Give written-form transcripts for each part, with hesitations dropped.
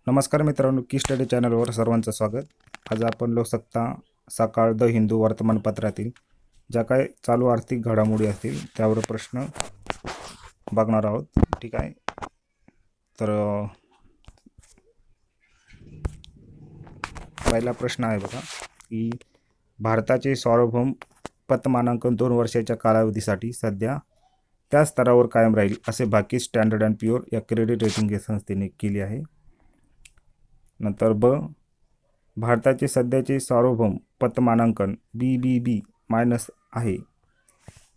नमस्कार मित्रांनो, की स्टडी चॅनलवर सर्वांचं स्वागत. आज आपण लोकसत्ता, सकाळ, द हिंदू वर्तमानपत्रातील ज्या काय चालू आर्थिक घडामोडी असतील त्यावर प्रश्न बघणार आहोत. ठीक आहे. तर पहिला प्रश्न आहे बघा, की भारताचे सार्वभौम पतमानांकन 2 वर्षाच्या कालावधीसाठी सध्या त्या स्तरावर कायम राहील असे भाकीत स्टँडर्ड अँड प्युअर या क्रेडिट रेटिंग संस्थेने केली आहे. नंतर ब, भारताचे सध्याचे सार्वभौम पतमानांकन BBB- आहे.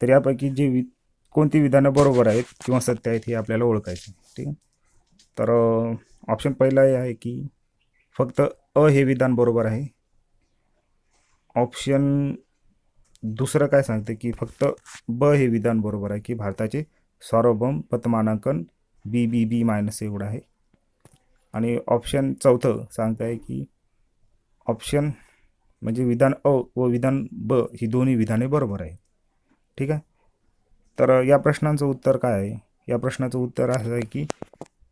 तर यापैकी कोणती विधानं बरोबर आहेत किंवा सत्य आहेत हे आपल्याला ओळखायचं. ठीक आहे. तर ऑप्शन पहिला हे आहे की फक्त अ हे विधान बरोबर आहे. ऑप्शन दुसरं काय सांगते की फक्त ब हे विधान बरोबर आहे की भारताचे सार्वभौम पतमानांकन BBB- एवढं आहे. आणि ऑप्शन चौथं सांगत आहे की ऑप्शन म्हणजे विधान अ व विधान ब ही दोन्ही विधाने बरोबर आहे. ठीक आहे. तर या प्रश्नांचं उत्तर काय आहे? या प्रश्नाचं उत्तर असं आहे की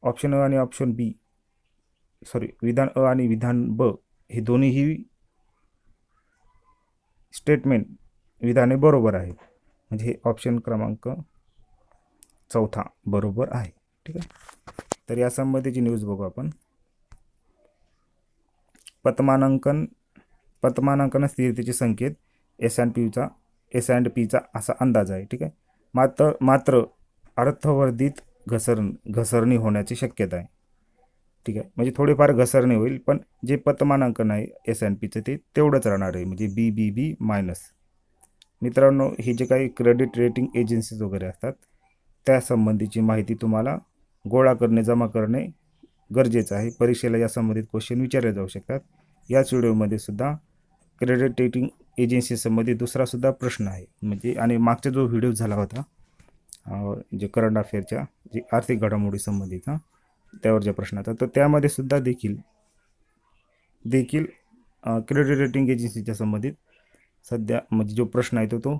ऑप्शन अ आणि ऑप्शन बी विधान अ आणि विधान ब हे दोन्हीही स्टेटमेंट विधाने बरोबर आहेत. म्हणजे हे ऑप्शन क्रमांक चौथा बरोबर आहे. ठीक आहे. तर या संबंधीची न्यूज बघू आपण. पतमानांकन स्थिरतेचे संकेत S&Pचा असा अंदाज आहे. ठीक आहे. मात्र अर्थवर्धित घसरणी होण्याची शक्यता आहे. ठीक आहे. म्हणजे थोडीफार घसरणी होईल, पण जे पतमानांकन आहे S&Pचं ते तेवढंच राहणार आहे, म्हणजे BBB-. मित्रांनो, हे जे काही क्रेडिट रेटिंग एजन्सीज वगैरे असतात त्यासंबंधीची माहिती तुम्हाला गोळा करणे, जमा करणे गरजेचं आहे. परीक्षेला या संबंधित क्वेश्चन विचारले जाऊ शकतात. याच व्हिडिओमध्ये सुद्धा क्रेडिट रेटिंग एजन्सी संबंधित दुसरा सुद्धा प्रश्न आहे. म्हणजे आणि मागचा जो व्हिडिओ झाला होता जे करंट अफेअरच्या जे आर्थिक घडामोडी संबंधितचा त्यावरच्या प्रश्नाचा, तर त्यामध्ये सुद्धा देखील क्रेडिट रेटिंग एजन्सीच्या संबंधित सध्या म्हणजे जो प्रश्न आहे तो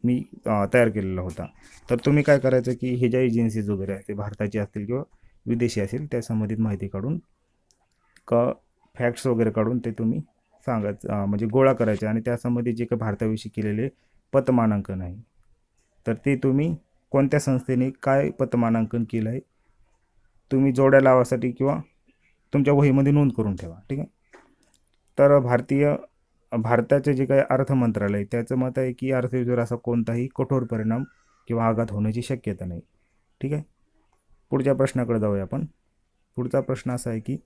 मी तयार केलेला होता. तर तुम्ही काय करायचं की हे ज्या एजन्सीज वगैरे आहेत ते भारताचे असतील किंवा विदेशी असेल त्या संबंधित माहिती काढून फॅक्ट्स वगैरे काढून ते तुम्ही सांगायचं, म्हणजे गोळा करायचे आणि त्यासंबंधी जे काही भारताविषयी केलेले पतमानांकन आहे तर ते तुम्ही कोणत्या संस्थेने काय पतमानांकन केलं आहे तुम्ही जोड्या लावासाठी किंवा तुमच्या वहीमध्ये नोंद करून ठेवा. ठीक आहे. तर भारताचे जे काही अर्थ मंत्रालय त्याचं मत आहे की अर्थव्यवस्थेवर असा कोणताही कठोर परिणाम किंवा आघात होण्याची शक्यता नाही. ठीक आहे. पुढच्या प्रश्नाकडे जाऊया आपण. पुढचा प्रश्न असा आहे की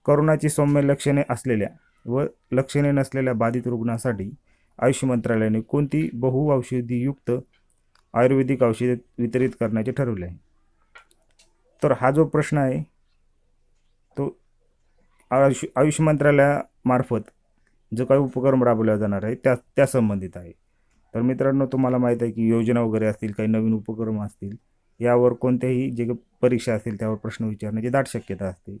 कोरोनाची सौम्य लक्षणे असलेल्या व लक्षणे नसलेल्या बाधित रुग्णांसाठी आयुष मंत्रालयाने कोणती बहुऔषधीयुक्त आयुर्वेदिक औषधे वितरित करण्याचे ठरवले आहे? तर हा जो प्रश्न आहे तो आयुष मंत्रालयामार्फत जो काही उपक्रम राबवला जाणार आहे त्या संबंधित आहे. तर मित्रांनो, तुम्हाला माहीत आहे की योजना वगैरे असतील, काही नवीन उपक्रम असतील, यावर कोणत्याही जे परीक्षा असतील त्यावर प्रश्न विचारण्याची दाट शक्यता असते.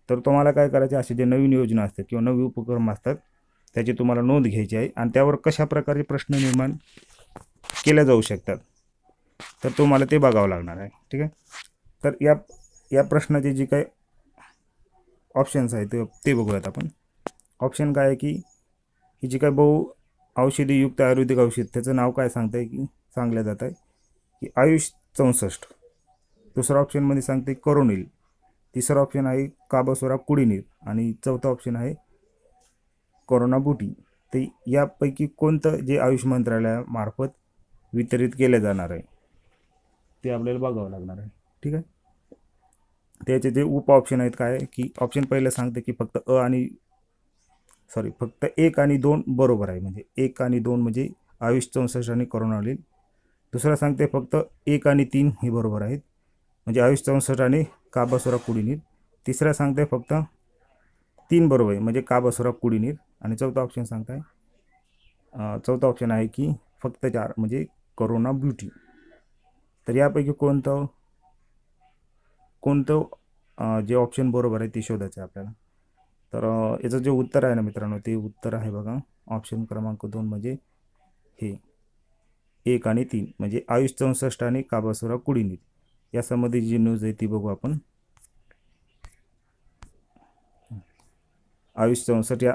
तर तुम्हाला काय करायचे, असे जे नवीन योजना असतात किंवा नवीन उपक्रम असतात त्याची तुम्हाला नोंद घ्यायची आहे आणि त्यावर कशा प्रकारे प्रश्न निर्माण केले जाऊ शकतात तर तुम्हाला ते बघावं लागणार आहे. ठीक आहे. तर या प्रश्नाचे जे काही ऑप्शन्स आहेत ते बघूयात आपण. ऑप्शन काय आहे की ही जी काय औषधीयुक्त आयुर्वेदिक औषध त्याचं नाव काय सांगलं जात आहे की आयुष 64. दुसरा ऑप्शनमध्ये सांगते कोरोनिल. तिसरा ऑप्शन आहे काबसुरा कुडीनीर आणि चौथा ऑप्शन आहे कोरोना बुटी. ते यापैकी कोणतं जे आयुष मंत्रालयामार्फत वितरित केले जाणार आहे ते आपल्याला बघावं लागणार आहे. ठीक आहे. त्याचे जे उप ऑप्शन आहेत काय की ऑप्शन पहिलं सांगते की फक्त फक्त 1 आणि 2 बरोबर आहे. म्हणजे 1 आणि 2 म्हणजे आयुष 64 आणि कोरोनालिल. दुसरा सांगते फक्त 1 आणि 3 हे बरोबर आहेत, म्हणजे आयुष 64 आणि काबसुरा कुडीनीर. तिसरा सांगते फक्त 3 बरोबर आहे, म्हणजे काबसुरा कुडीनीर. आणि चौथा ऑप्शन आहे की फक्त 4 म्हणजे कोरोना ब्युटी. तर यापैकी कोणतं जे ऑप्शन बरोबर आहे ते शोधायचं आहे आपल्याला. तर याचं जे उत्तर आहे ना मित्रांनो, ते उत्तर आहे बघा ऑप्शन क्रमांक 2 म्हणजे हे 1 आणि 3 म्हणजे आयुष 64 आणि काबसुरा कुडीनीर. यासंबंधी जी न्यूज आहे ती बघू आपण. आयुष 64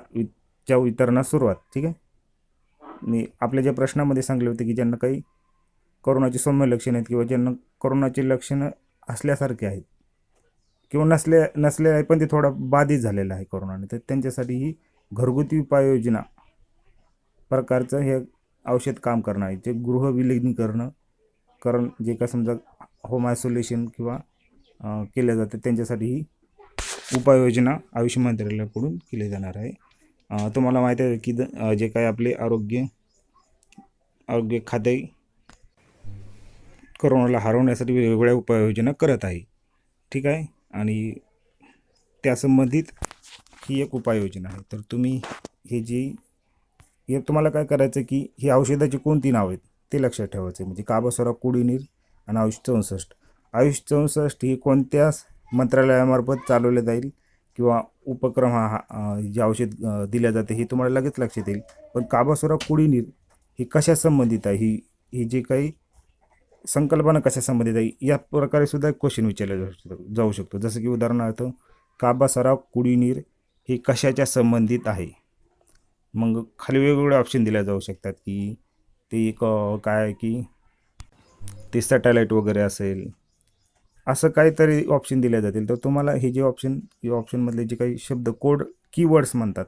च्या वितरणास सुरुवात. ठीक आहे. मी आपल्या ज्या प्रश्नामध्ये सांगले होते की ज्यांना काही कोरोनाची सौम्य लक्षणे आहेत किंवा ज्यांना कोरोनाची लक्षणं असल्यासारखे आहेत किंवा नसले आहे पण ते थोडा बाधित झालेला आहे कोरोनाने, तर त्यांच्यासाठी ही घरगुती उपाययोजना प्रकारचं हे औषध काम करणार आहे. जे गृहविलगीकरण जे का समजा होम आयसोलेशन किंवा केलं जातं त्यांच्यासाठी ही उपाययोजना आयुष मंत्रालयाकडून केली जाणार आहे. तुम्हाला माहीत आहे की जे काय आपले आरोग्य खाते कोरोनाला हरवण्यासाठी वेगवेगळ्या उपाययोजना करत आहे. ठीक आहे. आणि त्यासंबंधित ही एक उपाययोजना आहे. तर तुम्ही हे तुम्हाला काय करायचं की ही औषधाची कोणती नाव आहेत ते लक्षात ठेवायचं. म्हणजे काबासोरा, कुडीनीर आणि आयुष 64. आयुष 64 ही कोणत्या मंत्रालयामार्फत चालवले जाईल किंवा उपक्रम जे औषध दिले जाते हे तुम्हाला लगेच लक्षात येईल. पण काबासोरा, कुडीनीर ही कशा संबंधित आहे, ही जी काही संकल्पना कशा संबंधित आहे या प्रकारे सुद्धा क्वेश्चन विचारला जाऊ शकतो. जसं की उदाहरणार्थ काबासोरा, कुडीनीर ही कशाच्या संबंधित आहे. मग खाली वेगवेगळे ऑप्शन दिले जाऊ शकतात की ते काय की ते सॅटेलाईट वगैरे असेल, असं काहीतरी ऑप्शन दिले जातील. तर तुम्हाला हे जे ऑप्शनमधले जे काही शब्द कोड कीवर्ड्स म्हणतात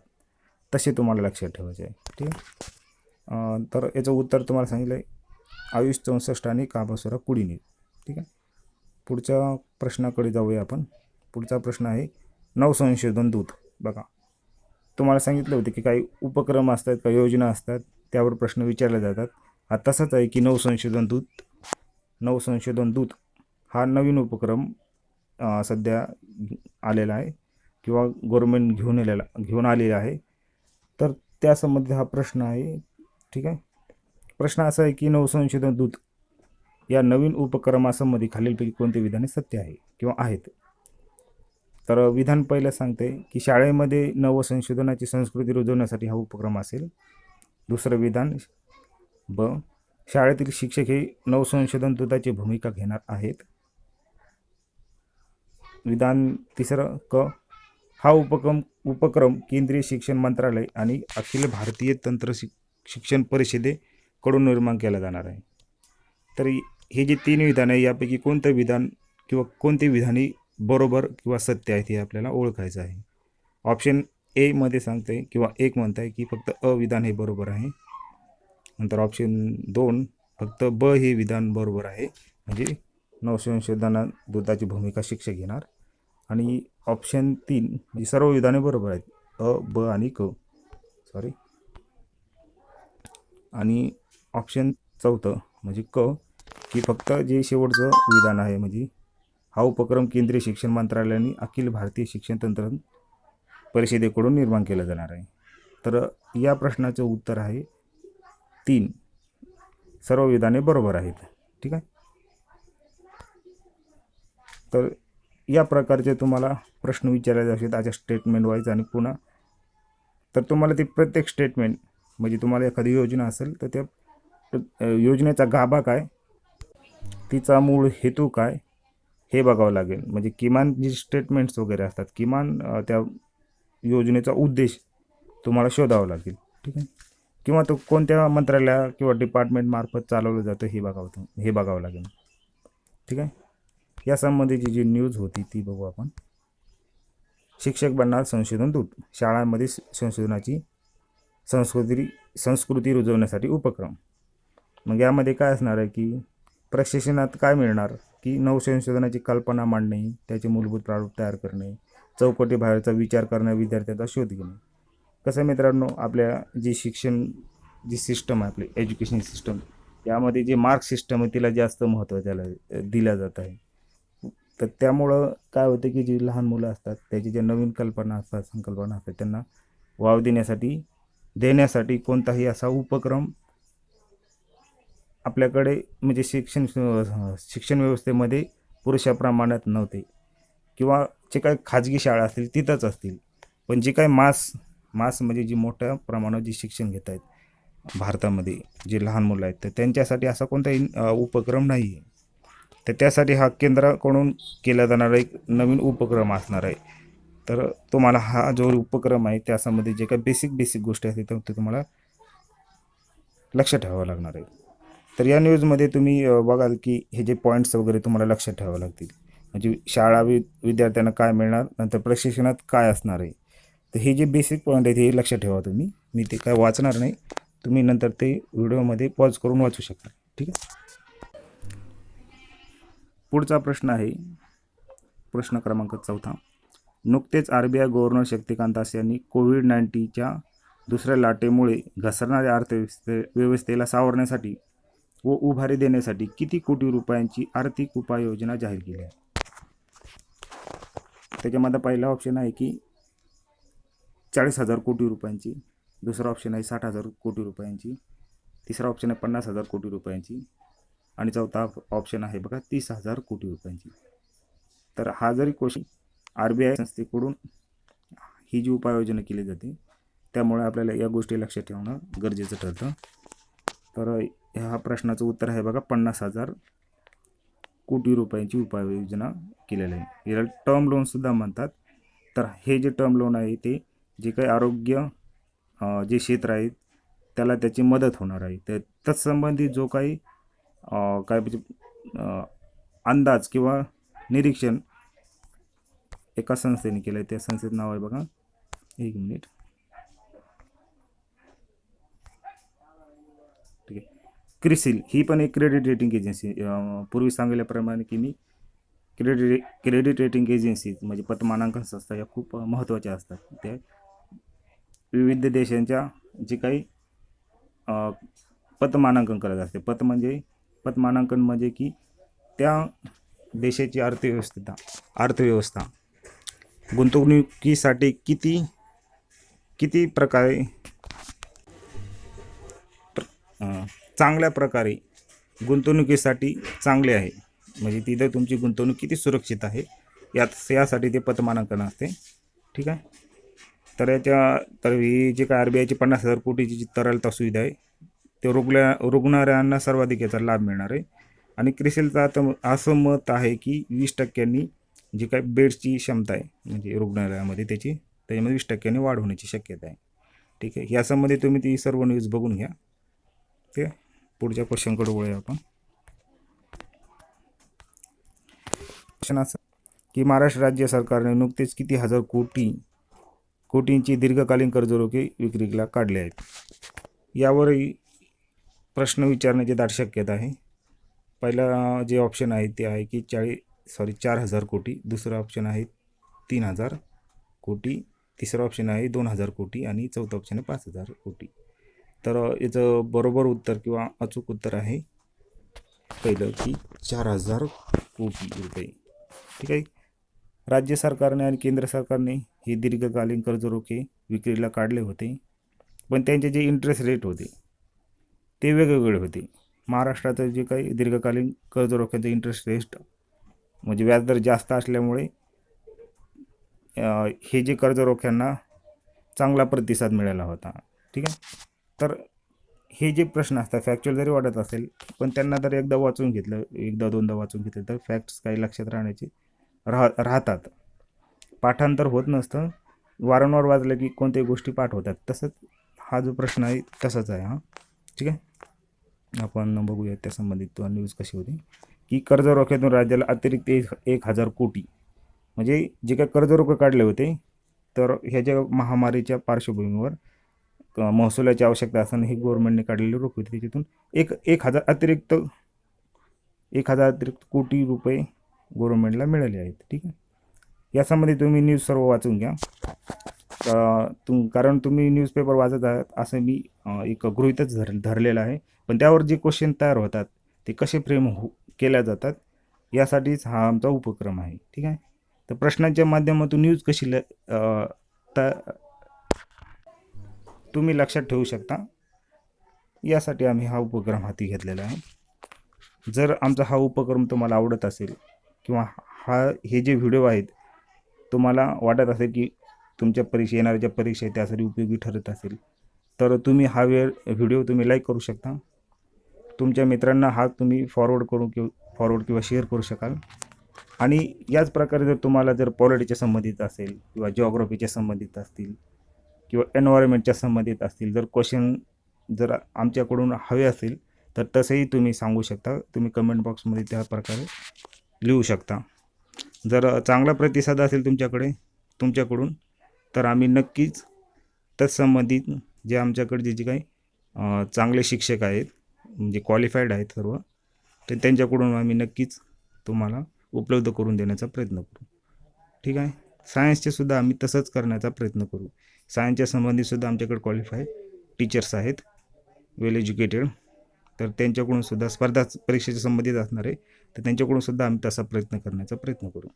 तसे तुम्हाला लक्षात ठेवायचे आहे. ठीक आहे. तर याचं उत्तर तुम्हाला सांगितलं आहे आयुष 64 आणि काबासोरा, कुडीनीर. ठीक आहे. पुढच्या प्रश्नाकडे जाऊया आपण. पुढचा प्रश्न आहे नवसंशोधन दूत. बघा, तुम्हाला सांगितलं होतं की काही उपक्रम असतात, काही योजना असतात, त्यावर प्रश्न विचारले जातात. हा तसाच आहे की नवसंशोधन दूत हा नवीन उपक्रम सध्या आलेला आहे किंवा गव्हर्नमेंट घेऊन आलेला आहे. तर त्यासंबंधित हा प्रश्न आहे. ठीक आहे. प्रश्न असा आहे की नवसंशोधन दूत या नवीन उपक्रमासंबंधी खालीलपैकी कोणते विधाने सत्य आहे किंवा आहेत. तर विधान पहिलं सांगते की शाळेमध्ये नवसंशोधनाची संस्कृती रुजवण्यासाठी हा उपक्रम असेल. दुसरं विधान शाळेतील शिक्षक हे नवसंशोधन दूताची भूमिका घेणार आहेत. विधान तिसरं हा उपक्रम केंद्रीय शिक्षण मंत्रालय आणि अखिल भारतीय तंत्र शिक्षण परिषदेकडून निर्माण केला जाणार आहे. तर हे जे 3 विधान आहे यापैकी कोणतं विधान किंवा कोणते विधाने बरोबर किंवा सत्य आहेत हे आपल्याला ओळखायचं आहे. ऑप्शन ए मध्ये सांगते किंवा 1 म्हणताय की फक्त अ विधान हे बरोबर आहे. नंतर ऑप्शन 2 फक्त ब हे विधान बरोबर आहे, म्हणजे नवसंशोधन दूताची भूमिका शिक्षक घेणार. आणि ऑप्शन 3 म्हणजे सर्व विधाने बरोबर आहेत, अ, ब आणि क. आणि ऑप्शन 4 म्हणजे क की फक्त जे शेवटचं विधान आहे, म्हणजे हा उपक्रम केंद्रीय शिक्षण मंत्रालयाने अखिल भारतीय शिक्षण तंत्र परिषदेकडून निर्माण केला जाणार आहे. तर या प्रश्नाचं उत्तर आहे 3, सर्व विधाने बरोबर आहेत. ठीक आहे. तर या प्रकारचे तुम्हाला प्रश्न विचारले जाऊ शकतात त्याच्या स्टेटमेंट वाईज. आणि पुन्हा तर तुम्हाला ते प्रत्येक स्टेटमेंट म्हणजे तुम्हाला एखादी योजना असेल तर त्या योजनेचा गाभा काय, तिचा मूळ हेतू काय हे बघावं लागेल. म्हणजे किमान जे स्टेटमेंट्स वगैरे असतात, किमान त्या योजनेचा उद्देश तुम्हाला शोधावा लागेल. ठीक आहे. किंवा तो कोणत्या मंत्रालया किंवा डिपार्टमेंट मार्फत चालवलं जातं हे बघावं लागेल. ठीक आहे. यासंबंधीची जी न्यूज होती ती बघू आपण. शिक्षक बनणार संशोधन दूत, शाळांमध्ये संशोधनाची संस्कृती रुजवण्यासाठी उपक्रम. मग यामध्ये काय असणार आहे की प्रशिक्षणात काय मिळणार की नवसंशोधनाची कल्पना मांडणे, त्याचे मूलभूत प्रारूप तयार करणे, चौकटी बाहेरचा विचार करणे, विद्यार्थ्यांचा शोध घेणे. कसं मित्रांनो, आपल्या जी सिस्टम आहे, आपली एज्युकेशन सिस्टम, यामध्ये जे मार्क सिस्टम आहे तिला जास्त महत्त्व दिलं जात आहे. तर त्यामुळं काय होतं की जी लहान मुलं असतात त्याची ज्या नवीन संकल्पना असतात त्यांना वाव देण्यासाठी कोणताही असा उपक्रम आपल्याकडे म्हणजे शिक्षण व्यवस्थेमध्ये पुरेशा प्रमाणात नव्हते, किंवा जे काही खाजगी शाळा असतील तिथंच असतील. पण जे काही मास म्हणजे जी मोठ्या प्रमाणात जे शिक्षण घेत आहेत भारतामध्ये जे लहान मुलं आहेत, तर त्यांच्यासाठी असा कोणताही उपक्रम नाही आहे. तर त्यासाठी हा केंद्राकडून केला जाणारा एक नवीन उपक्रम असणार आहे. तर तुम्हाला हा जो उपक्रम आहे त्यामध्ये जे काही बेसिक गोष्टी आहेत ते तुम्हाला लक्षात ठेवावं लागणार आहे. तर या न्यूजमध्ये तुम्ही बघाल की हे जे पॉईंट्स वगैरे तुम्हाला लक्षात ठेवावे लागतील. म्हणजे शाळा विद्यार्थ्यांना काय मिळणार, नंतर प्रशिक्षणात काय असणार आहे. तर हे जे बेसिक पॉईंट आहेत हे लक्षात ठेवा तुम्ही. मी ते काय वाचणार नाही, तुम्ही नंतर ते व्हिडिओमध्ये पॉज करून वाचू शकता. ठीक आहे. पुढचा प्रश्न आहे प्रश्न क्रमांक 4. नुकतेच RBI गव्हर्नर शक्तिकांत दास यांनी कोविड-19च्या दुसऱ्या लाटेमुळे घसरणाऱ्या व्यवस्थेला सावरण्यासाठी व उभारी देण्यासाठी किती कोटी रुपयांची आर्थिक उपाययोजना जाहीर केली आहे. त्याच्यामध्ये पहिला ऑप्शन आहे की 40,000 कोटी रुपयांची, दुसरा ऑप्शन आहे 60,000 कोटी रुपयांची, तिसरा ऑप्शन आहे 50,000 कोटी रुपयांची आणि चौथा ऑप्शन आहे बघा 30,000 कोटी रुपयांची. तर हा जरी क्वेश्चन RBI संस्थेकडून ही जी उपाययोजना केली जाते त्यामुळे आपल्याला या गोष्टी लक्षात ठेवणं गरजेचं ठरतं. तर ह्या प्रश्नाचं उत्तर आहे बघा 50,000 कोटी रुपयांची उपाययोजना केलेली आहे. याला टर्म लोनसुद्धा म्हणतात. तर हे जे टर्म लोन आहे ते जे काही आरोग्य जे क्षेत्र आहे त्याला त्याची मदत होणार आहे. तर तत्संबंधित जो काही काय म्हणजे अंदाज किंवा निरीक्षण एका संस्थेने केलं आहे. त्या संस्थेचं नाव आहे बघा, एक मिनिट, ठीक आहे, क्रिसिल. ही पण एक क्रेडिट रेटिंग एजन्सी. पूर्वी सांगितल्याप्रमाणे की मी क्रेडिट रेटिंग एजन्सी म्हणजे पतमानांकन संस्था या खूप महत्त्वाच्या असतात. त्या विविध देशांच्या जे काही पतमानांकन करत असते. पतमानांकन म्हणजे की त्या देशाची अर्थव्यवस्था गुंतवणुकीसाठी किती प्रकारे चांगल्या प्रकारे गुंतवणुकीसाठी चांगले आहे, म्हणजे तिथं तुमची गुंतवणूक किती सुरक्षित आहे यासाठी ते पतमानांकन असते. ठीक आहे. तर ही जे काय RBIची 50,000 कोटीची जी तरलता सुविधा आहे ते रुग्णालयांना सर्वाधिक याचा लाभ मिळणार आहे. आणि क्रिसिलचं आता असं मत आहे की 20% जी काही बेड्सची क्षमता आहे म्हणजे रुग्णालयामध्ये त्याच्यामध्ये 20% वाढ होण्याची शक्यता आहे. ठीक आहे. यासंबंधी तुम्ही ती सर्व न्यूज बघून घ्या. ठीक आहे. पुढच्या क्वेश्चनकडे वळूया आपण. क्वेश्चन असं की महाराष्ट्र राज्य सरकारने नुकतेच किती हजार कोटींची दीर्घकालीन कर्जरोखे विक्रीला काढले आहेत. यावरही प्रश्न विचारण्याची दाट शक्यता आहे. पहिला जे ऑप्शन आहे ते आहे की 4,000 कोटी, दुसरा ऑप्शन आहे 3,000 कोटी, तिसरा ऑप्शन आहे 2,000 कोटी आणि चौथा ऑप्शन आहे 5,000 कोटी. तर याचं बरोबर उत्तर किंवा अचूक उत्तर आहे पहिलं की 4,000 कोटी रुपये. ठीक आहे. राज्य सरकारने आणि केंद्र सरकारने हे दीर्घकालीन कर्जरोखे विक्रीला काढले होते, पण त्यांचे जे इंटरेस्ट रेट होते ते वेगवेगळे होते. महाराष्ट्राचं जे काही दीर्घकालीन कर्जरोख्यांचं इंटरेस्ट रेट म्हणजे व्याजदर जास्त असल्यामुळे हे जे कर्जरोख्यांना चांगला प्रतिसाद मिळाला होता. ठीक आहे. तर हे जे प्रश्न असतात फॅक्च्युअल जरी वाटत असेल पण त्यांना जर एकदा वाचून घेतलं, एकदा दोनदा वाचून घेतलं तर फॅक्ट्स काही लक्षात राहतात. पाठांतर होत नसतं, वारंवार वाचलं की कोणत्याही गोष्टी पाठ होतात. तसंच हा जो प्रश्न आहे तसाच आहे हा. ठीक आहे. आपण बघूया त्या संबंधित न्यूज कशी होती की कर्जरोख्यातून राज्याला अतिरिक्त 1,000 कोटी म्हणजे जे काही कर्जरोखे काढले होते तर ह्याच्या महामारीच्या पार्श्वभूमीवर महसुलाची आवश्यकता असताना हे गव्हर्नमेंटने काढलेले रोखे होते. त्याच्यातून 1,000 अतिरिक्त कोटी रुपये गव्हर्नमेंटला मिळाले आहेत. ठीक आहे. यासंबंधी तुम्ही न्यूज सर्व वाचून घ्या. कारण तुम्ही न्यूजपेपर वाचत आहात असं मी एक गृहीतच धरलेलं आहे. पण त्यावर जे क्वेश्चन तयार होतात ते कसे फ्रेम केल्या जातात यासाठीच हा आमचा उपक्रम आहे. ठीक आहे. तर प्रश्नांच्या माध्यमातून न्यूज कशी तुम्ही लक्षात ठेवू शकता यासाठी आम्ही हा उपक्रम हाती घेतलेला आहे. जर आमचा हा उपक्रम तुम्हाला आवडत असेल किंवा हे जे व्हिडिओ आहेत तुम्हाला वाटत असेल की तुमच्या येणाऱ्या परीक्षा त्यासाठी उपयोगी ठरत असेल तर तुम्ही व्हिडिओ तुम्ही लाईक करू शकता. तुमच्या मित्रांना तुम्ही फॉरवर्ड किंवा शेअर करू शकाल. आणि याच प्रकारे जर तुम्हाला जर पॉलिटीच्या संबंधित असेल किंवा जिओग्राफीच्या संबंधित असतील किंवा एन्व्हायरमेंटच्या संबंधित असतील, जर क्वेश्चन जर आमच्याकडून हवे असेल तर तसंही तुम्ही सांगू शकता. तुम्ही कमेंट बॉक्समध्ये त्या प्रकारे लिहू शकता. जर चांगला प्रतिसाद असेल तुमच्याकडून तर आम्ही नक्कीच तत्संबंधित जे आमच्याकडे जे काही चांगले शिक्षक आहेत, म्हणजे क्वालिफाईड आहेत सर्व, तर त्यांच्याकडून आम्ही नक्कीच तुम्हाला उपलब्ध करून देण्याचा प्रयत्न करू. ठीक आहे. सायन्सचे सुद्धा आम्ही तसंच करण्याचा प्रयत्न करू. सायन्सच्या संबंधीसुद्धा आमच्याकडे क्वालिफाईड टीचर्स आहेत, वेल एज्युकेटेड. तर त्यांच्याकडून सुद्धा स्पर्धा परीक्षेच्या संबंधित असणार आहे, तर त्यांच्याकडून सुद्धा आम्ही तसा प्रयत्न करण्याचा प्रयत्न करू.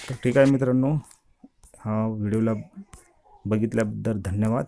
तर ठीक आहे मित्रांनो, हा व्हिडिओला बघितल्याबद्दल धन्यवाद.